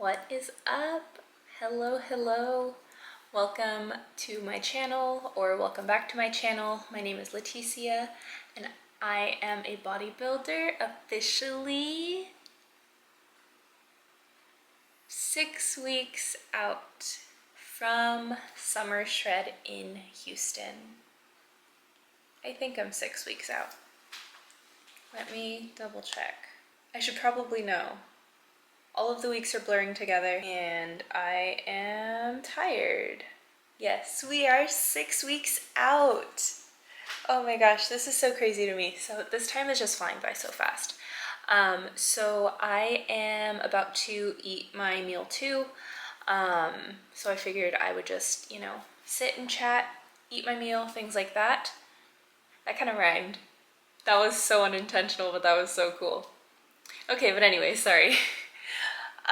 What is up? Hello. Welcome to my channel, or welcome back to my channel. My name is Leticia and I am a bodybuilder, officially 6 weeks out from Summer Shred in Houston. I think I'm 6 weeks out. Let me double check. I should probably know. All of the weeks are blurring together and I am tired. Yes, we are 6 weeks out. Oh my gosh, this is so crazy to me. So this time is just flying by so fast. So I am about to eat my meal 2. So I figured I would just, sit and chat, eat my meal, things like that. That kind of rhymed. That was so unintentional, but that was so cool. Okay, but anyway, sorry.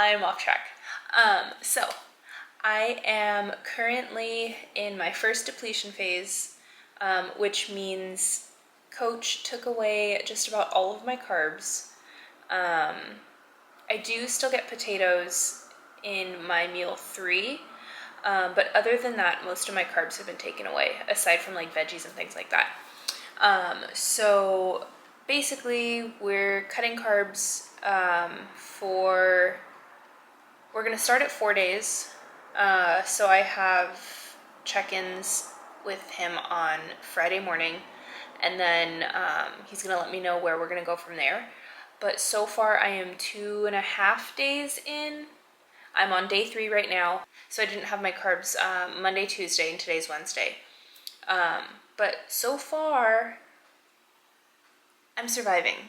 I'm off track. So I am currently in my first depletion phase, which means Coach took away just about all of my carbs. I do still get potatoes in my meal 3, but other than that, most of my carbs have been taken away, aside from like veggies and things like that. So basically, we're cutting carbs we're gonna start at 4 days. So I have check-ins with him on Friday morning, and then he's gonna let me know where we're gonna go from there. But so far I am 2.5 days in. I'm on day 3 right now, so I didn't have my carbs Monday, Tuesday, and today's Wednesday. But so far, I'm surviving.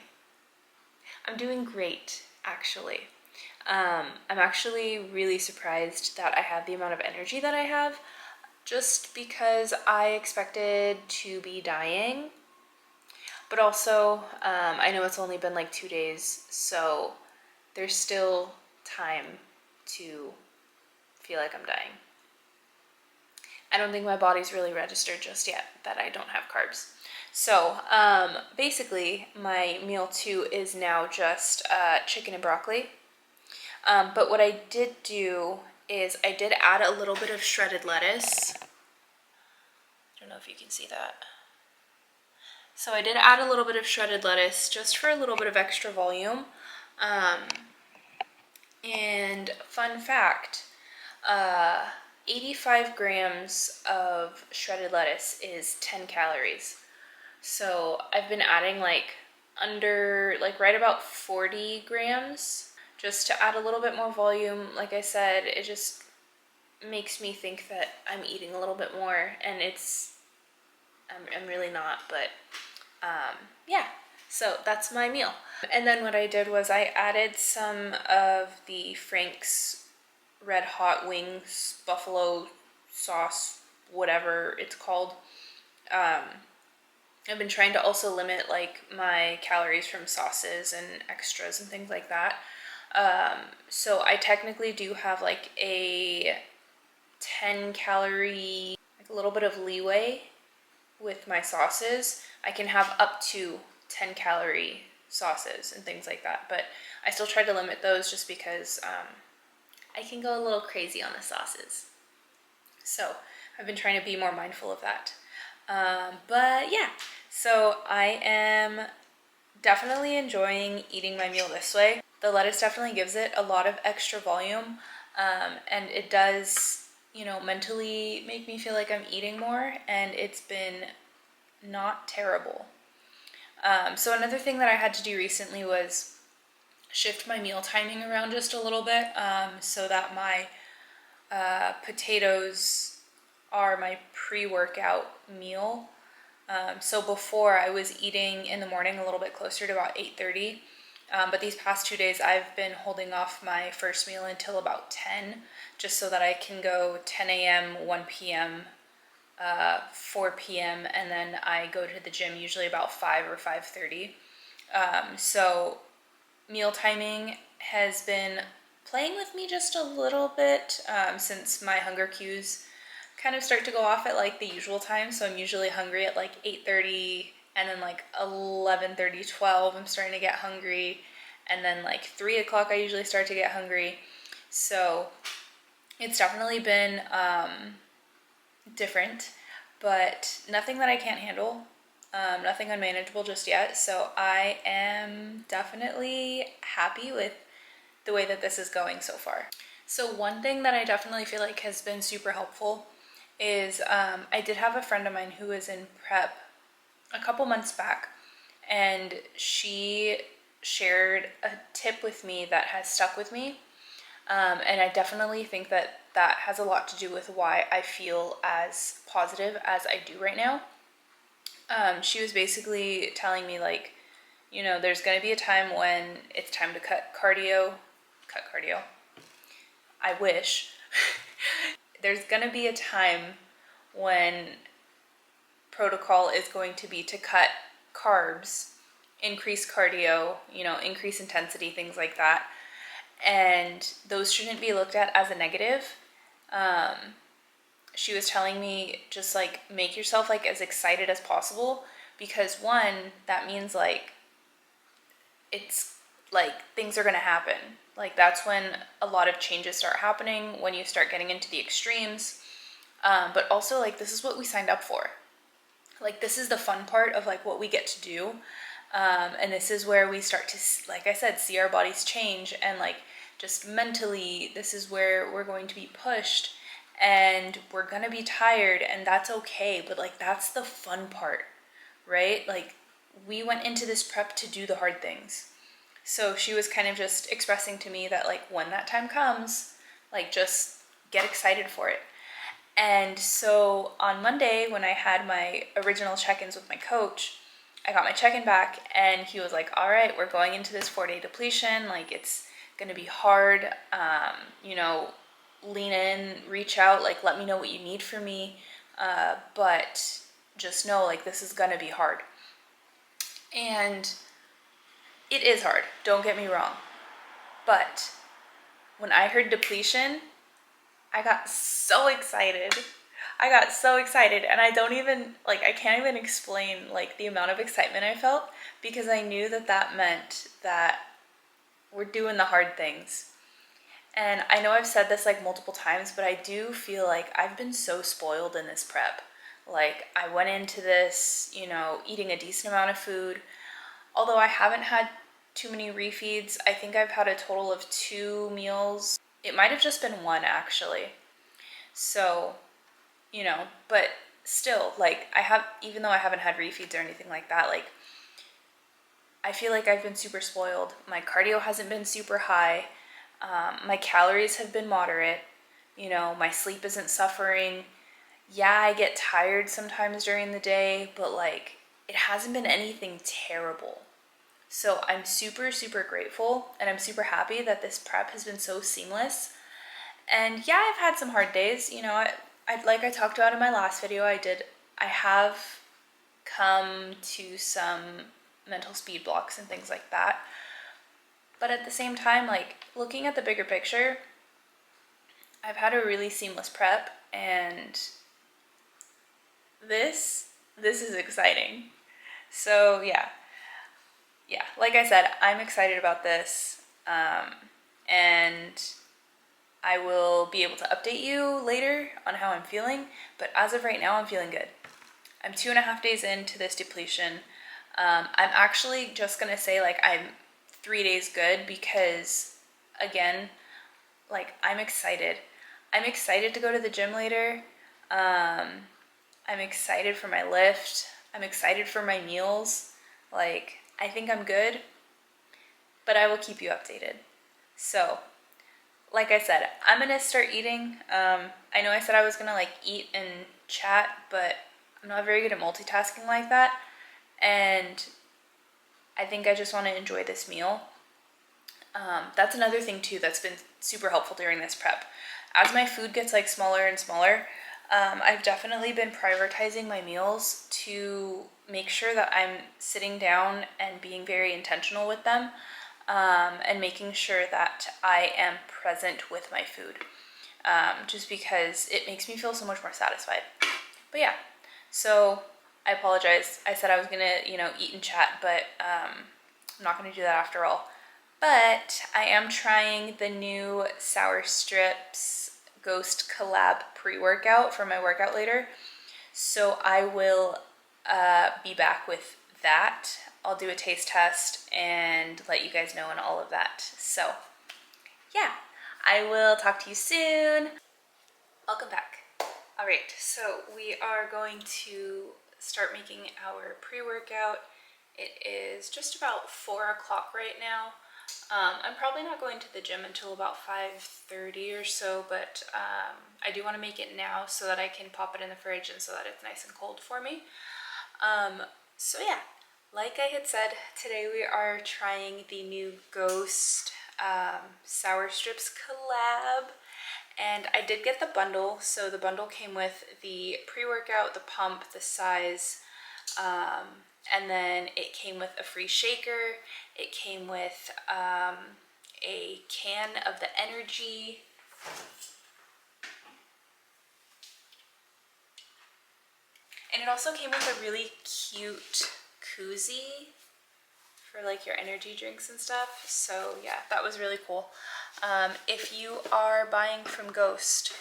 I'm doing great, actually. I'm actually really surprised that I have the amount of energy that I have, just because I expected to be dying. But also, I know it's only been like 2 days, so there's still time to feel like I'm dying. I don't think my body's really registered just yet that I don't have carbs. So basically, my meal 2 is now just chicken and broccoli. But what I did do is I did add a little bit of shredded lettuce. I don't know if you can see that. So I did add a little bit of shredded lettuce just for a little bit of extra volume. And fun fact, 85 grams of shredded lettuce is 10 calories. So I've been adding right about 40 grams just to add a little bit more volume. Like I said, it just makes me think that I'm eating a little bit more, and I'm really not, but yeah. So that's my meal. And then what I did was I added some of the Frank's Red Hot Wings buffalo sauce, whatever it's called. I've been trying to also limit like my calories from sauces and extras and things like that. So I technically do have like a 10 calorie, like a little bit of leeway with my sauces. I can have up to 10 calorie sauces and things like that, but I still try to limit those just because I can go a little crazy on the sauces. So I've been trying to be more mindful of that. But yeah, so I am definitely enjoying eating my meal this way. The lettuce definitely gives it a lot of extra volume, and it does, mentally make me feel like I'm eating more, and it's been not terrible. So another thing that I had to do recently was shift my meal timing around just a little bit, so that my potatoes are my pre-workout meal. So before, I was eating in the morning a little bit closer to about 8:30, but these past 2 days I've been holding off my first meal until about 10, just so that I can go 10 a.m., 1 p.m., 4 p.m., and then I go to the gym usually about 5 or 5:30. So meal timing has been playing with me just a little bit, since my hunger cues kind of start to go off at like the usual time. So I'm usually hungry at like 8:30, and then like 11:30, 12 I'm starting to get hungry, and then like 3 o'clock I usually start to get hungry. So it's definitely been different, but nothing that I can't handle, nothing unmanageable just yet. So I am definitely happy with the way that this is going so far. So one thing that I definitely feel like has been super helpful is I did have a friend of mine who was in prep a couple months back, and she shared a tip with me that has stuck with me. And I definitely think that that has a lot to do with why I feel as positive as I do right now. She was basically telling me, like, you know, there's going to be a time when it's time to cut cardio. I wish. There's going to be a time when protocol is going to be to cut carbs, increase cardio, you know, increase intensity, things like that. And those shouldn't be looked at as a negative. She was telling me just like make yourself like as excited as possible, because one, that means like it's like things are going to happen. Like that's when a lot of changes start happening, when you start getting into the extremes. But also like this is what we signed up for. Like this is the fun part of like what we get to do. And this is where we start to, like I said, see our bodies change, and like just mentally, this is where we're going to be pushed and we're going to be tired, and that's okay. But like, that's the fun part, right? Like we went into this prep to do the hard things. So she was kind of just expressing to me that like when that time comes, like just get excited for it. And so on Monday, when I had my original check-ins with my coach, I got my check-in back, and he was like, all right, we're going into this 4-day depletion. Like it's going to be hard. You know, lean in, reach out, like let me know what you need from me. But just know like this is going to be hard. And it is hard. Don't get me wrong. But when I heard depletion, I got so excited. And I don't even, like, I can't even explain, like, the amount of excitement I felt, because I knew that that meant that we're doing the hard things. And I know I've said this, like, multiple times, but I do feel like I've been so spoiled in this prep. Like, I went into this, you know, eating a decent amount of food. Although I haven't had too many refeeds, I think I've had a total of 2 meals. It might have just been 1, actually. So, you know, but still, like, even though I haven't had refeeds or anything like that, like, I feel like I've been super spoiled. My cardio hasn't been super high. My calories have been moderate. You know, my sleep isn't suffering. Yeah, I get tired sometimes during the day, but like, it hasn't been anything terrible. So I'm super, super grateful, and I'm super happy that this prep has been so seamless. And yeah, I've had some hard days. You know, I like I talked about in my last video, I have come to some mental speed blocks and things like that. But at the same time, like looking at the bigger picture, I've had a really seamless prep, and this is exciting. So yeah, like I said, I'm excited about this, and I will be able to update you later on how I'm feeling, but as of right now, I'm feeling good. I'm 2.5 days into this depletion. I'm actually just gonna say like I'm 3 days good, because again, like I'm excited. I'm excited to go to the gym later. I'm excited for my lift. I'm excited for my meals. Like, I think I'm good, but I will keep you updated. So, like I said, I'm gonna start eating. I know I said I was gonna like eat and chat, but I'm not very good at multitasking like that. And I think I just want to enjoy this meal. That's another thing too that's been super helpful during this prep. As my food gets like smaller and smaller, I've definitely been prioritizing my meals to make sure that I'm sitting down and being very intentional with them, and making sure that I am present with my food, just because it makes me feel so much more satisfied. But yeah, so I apologize. I said I was gonna, eat and chat, but I'm not gonna do that after all. But I am trying the new Sour Strips Ghost Collab pre-workout for my workout later. So I will be back with that. I'll do a taste test and let you guys know and all of that. So yeah, I will talk to you soon. Welcome back. All right, so we are going to start making our pre-workout. It is just about 4 o'clock right now. I'm probably not going to the gym until about 5:30 or so, but I do want to make it now so that I can pop it in the fridge and so that it's nice and cold for me. So yeah, like I had said, today we are trying the new Ghost Sour Strips collab. And I did get the bundle, so the bundle came with the pre-workout, the pump, the size, and then it came with a free shaker. It came with a can of the energy. And it also came with a really cute koozie for like your energy drinks and stuff. So yeah, that was really cool. If you are buying from Ghost,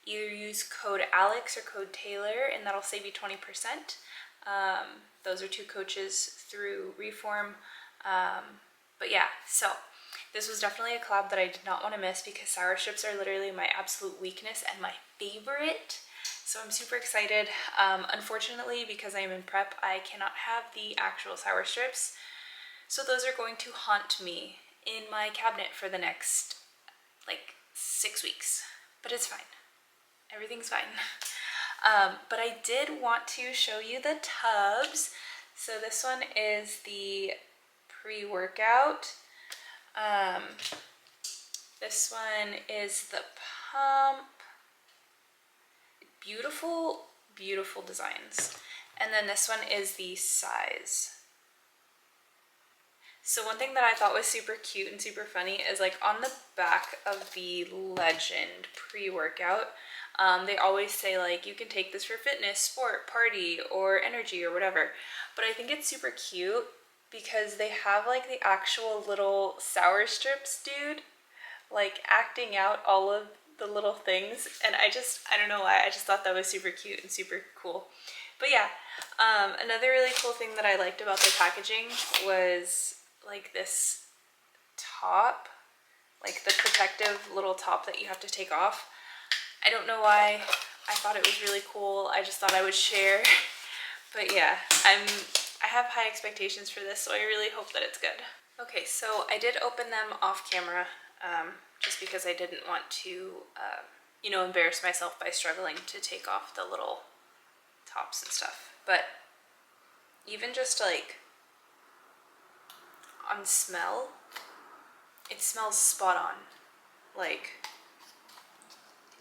either use code Alex or code Taylor and that'll save you 20%. Those are 2 coaches through Reform. But yeah, so this was definitely a collab that I did not want to miss because sour strips are literally my absolute weakness and my favorite. So I'm super excited. Unfortunately, because I'm in prep, I cannot have the actual sour strips. So those are going to haunt me in my cabinet for the next like 6 weeks, but it's fine. Everything's fine. But I did want to show you the tubs. So this one is the pre-workout. This one is the pump. Beautiful, beautiful designs. And then this one is the size. So one thing that I thought was super cute and super funny is like on the back of the Legend pre-workout, they always say like you can take this for fitness, sport, party, or energy or whatever. But I think it's super cute because they have like the actual little sour strips dude like acting out all of the little things, and I don't know why, I just thought that was super cute and super cool. But yeah, another really cool thing that I liked about the packaging was like this top, like the protective little top that you have to take off. I don't know why, I thought it was really cool. I just thought I would share. But yeah, I have high expectations for this, so I really hope that it's good. Okay, so I did open them off camera, just because I didn't want to, you know, embarrass myself by struggling to take off the little tops and stuff. But even just like on smell, it smells spot on. Like,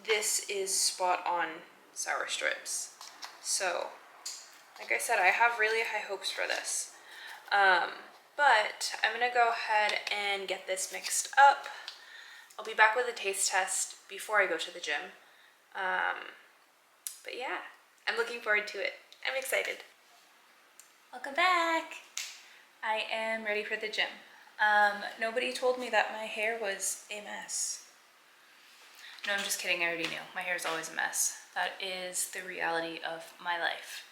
this is spot on sour strips. So, like I said, I have really high hopes for this. But I'm gonna go ahead and get this mixed up. I'll be back with a taste test before I go to the gym. But yeah, I'm looking forward to it. I'm excited. Welcome back. I am ready for the gym. Nobody told me that my hair was a mess. No, I'm just kidding, I already knew. My hair is always a mess. That is the reality of my life.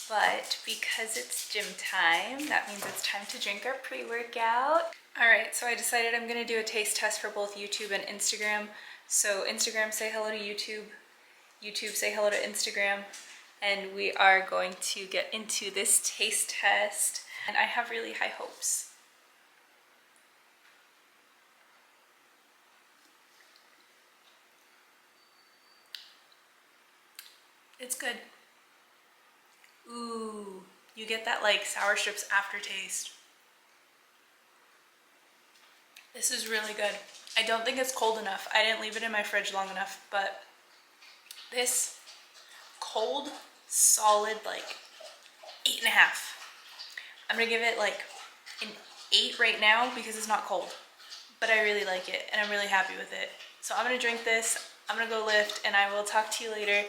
But because it's gym time, that means it's time to drink our pre-workout. All right, so I decided I'm gonna do a taste test for both YouTube and Instagram. So Instagram, say hello to YouTube. YouTube, say hello to Instagram. And we are going to get into this taste test. And I have really high hopes. It's good. Ooh, you get that like sour strips aftertaste. This is really good. I don't think it's cold enough. I didn't leave it in my fridge long enough, but this cold, solid, like 8.5. I'm gonna give it like an 8 right now because it's not cold, but I really like it and I'm really happy with it. So I'm gonna drink this, I'm gonna go lift, and I will talk to you later.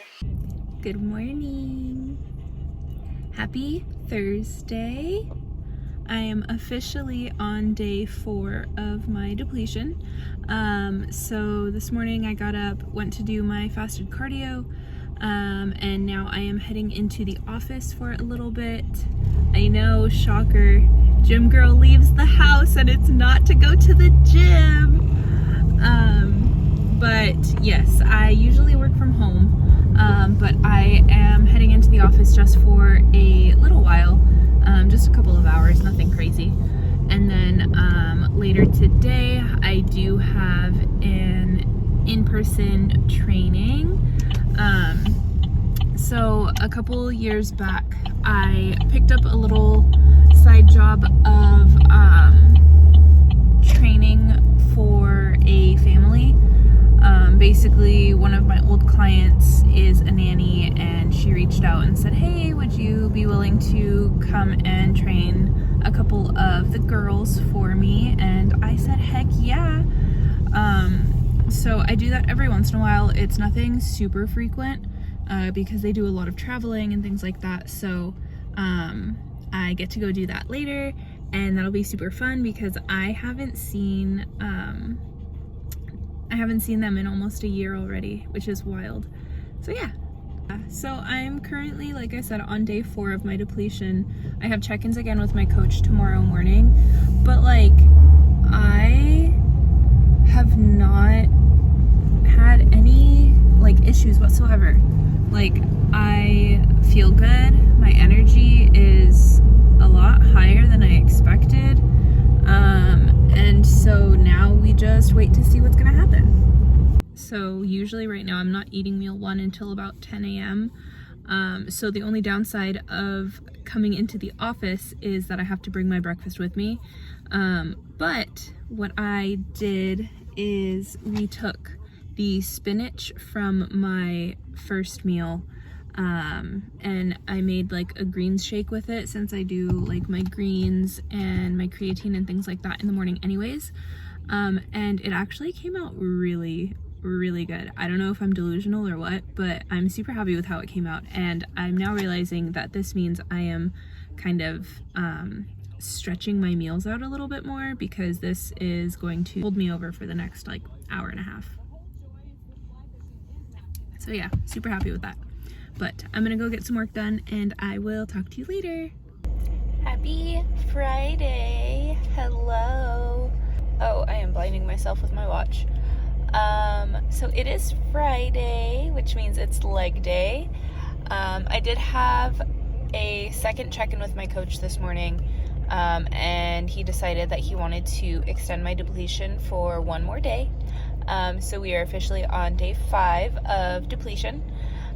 Good morning. Happy Thursday. I am officially on day 4 of my depletion. So this morning I got up, went to do my fasted cardio, and now I am heading into the office for a little bit. I know, shocker, gym girl leaves the house and it's not to go to the gym. But yes, I usually work from home, but I am heading into the office just for a little while. Just a couple of hours, nothing crazy. And then later today, I do have an in-person training. So a couple years back, I picked up a little side job of training for a family. Basically, one of my old clients is a nanny, and she reached out and said, hey, would you be willing to come and train a couple of the girls for me? And I said, heck yeah. So I do that every once in a while. It's nothing super frequent because they do a lot of traveling and things like that. So I get to go do that later, and that'll be super fun because I haven't seen them in almost a year already, which is wild. So yeah. So I'm currently, like I said, on day 4 of my depletion. I have check-ins again with my coach tomorrow morning, but like I have not had any like issues whatsoever. Like I feel good. My energy is a lot higher than I expected. And so now we just wait to see what's gonna happen. So usually right now I'm not eating meal 1 until about 10 a.m. So the only downside of coming into the office is that I have to bring my breakfast with me. But what I did is we took the spinach from my first meal, and I made like a greens shake with it, since I do like my greens and my creatine and things like that in the morning anyways. And it actually came out really good. I don't know if I'm delusional or what, but I'm super happy with how it came out, and I'm now realizing that this means I am kind of stretching my meals out a little bit more, because this is going to hold me over for the next like hour and a half. So yeah, super happy with that. But I'm gonna go get some work done, and I will talk to you later. Happy Friday. Hello. Oh, I am blinding myself with my watch. So it is Friday, which means it's leg day. I did have a second check-in with my coach this morning, and he decided that he wanted to extend my depletion for one more day. So we are officially on day 5 of depletion.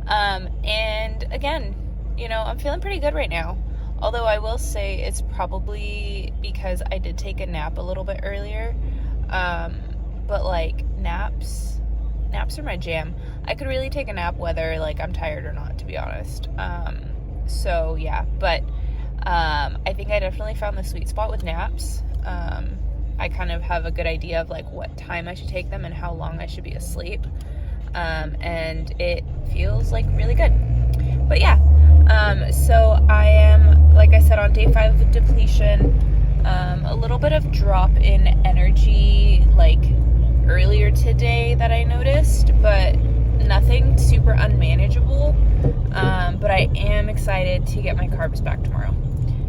And again, you know, I'm feeling pretty good right now. Although I will say it's probably because I did take a nap a little bit earlier. But like naps are my jam. I could really take a nap whether like I'm tired or not, to be honest. So yeah, but I think I definitely found the sweet spot with naps. I kind of have a good idea of like what time I should take them and how long I should be asleep. And it feels like really good. But yeah, so I am, like I said, on day 5 of depletion. A little bit of drop in energy like earlier today that I noticed, but nothing super unmanageable. But I am excited to get my carbs back tomorrow.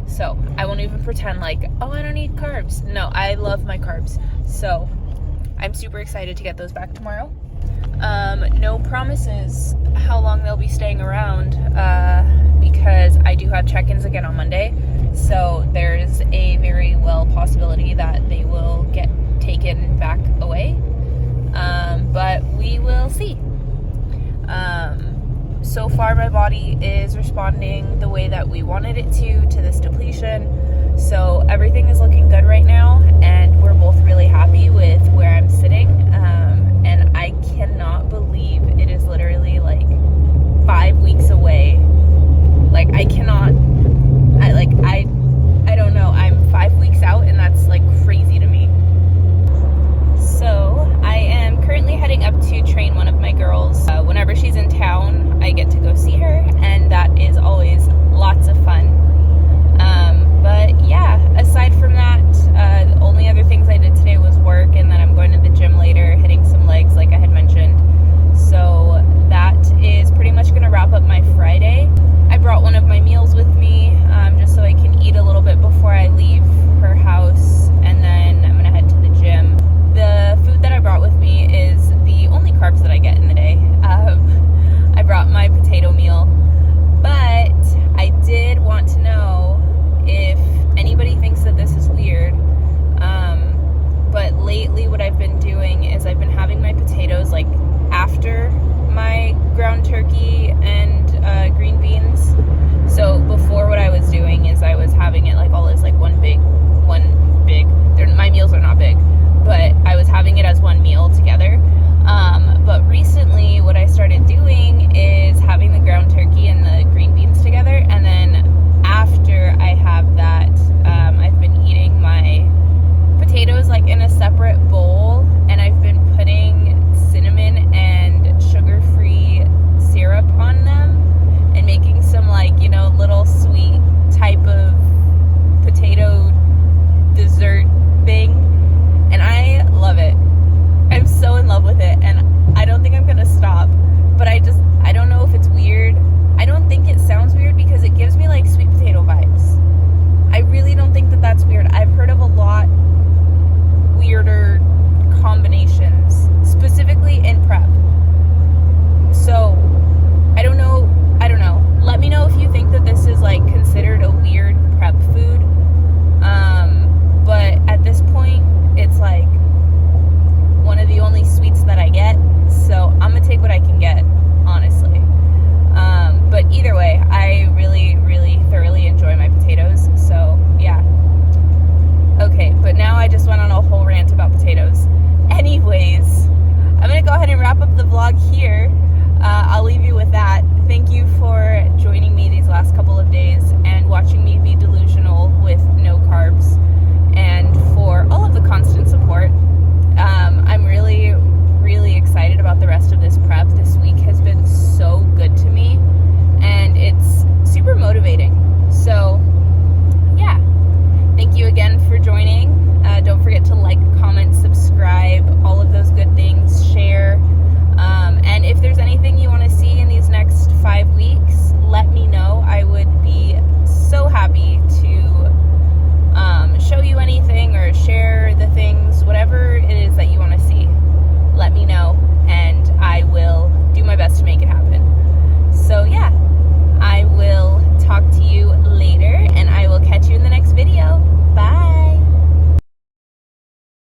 So I won't even pretend like, oh, I don't need carbs. No, I love my carbs. So I'm super excited to get those back tomorrow. No promises how long they'll be staying around, because I do have check-ins again on Monday. So there's a very well possibility that they will get taken back away. But we will see. So far my body is responding the way that we wanted it to this depletion. So everything is looking good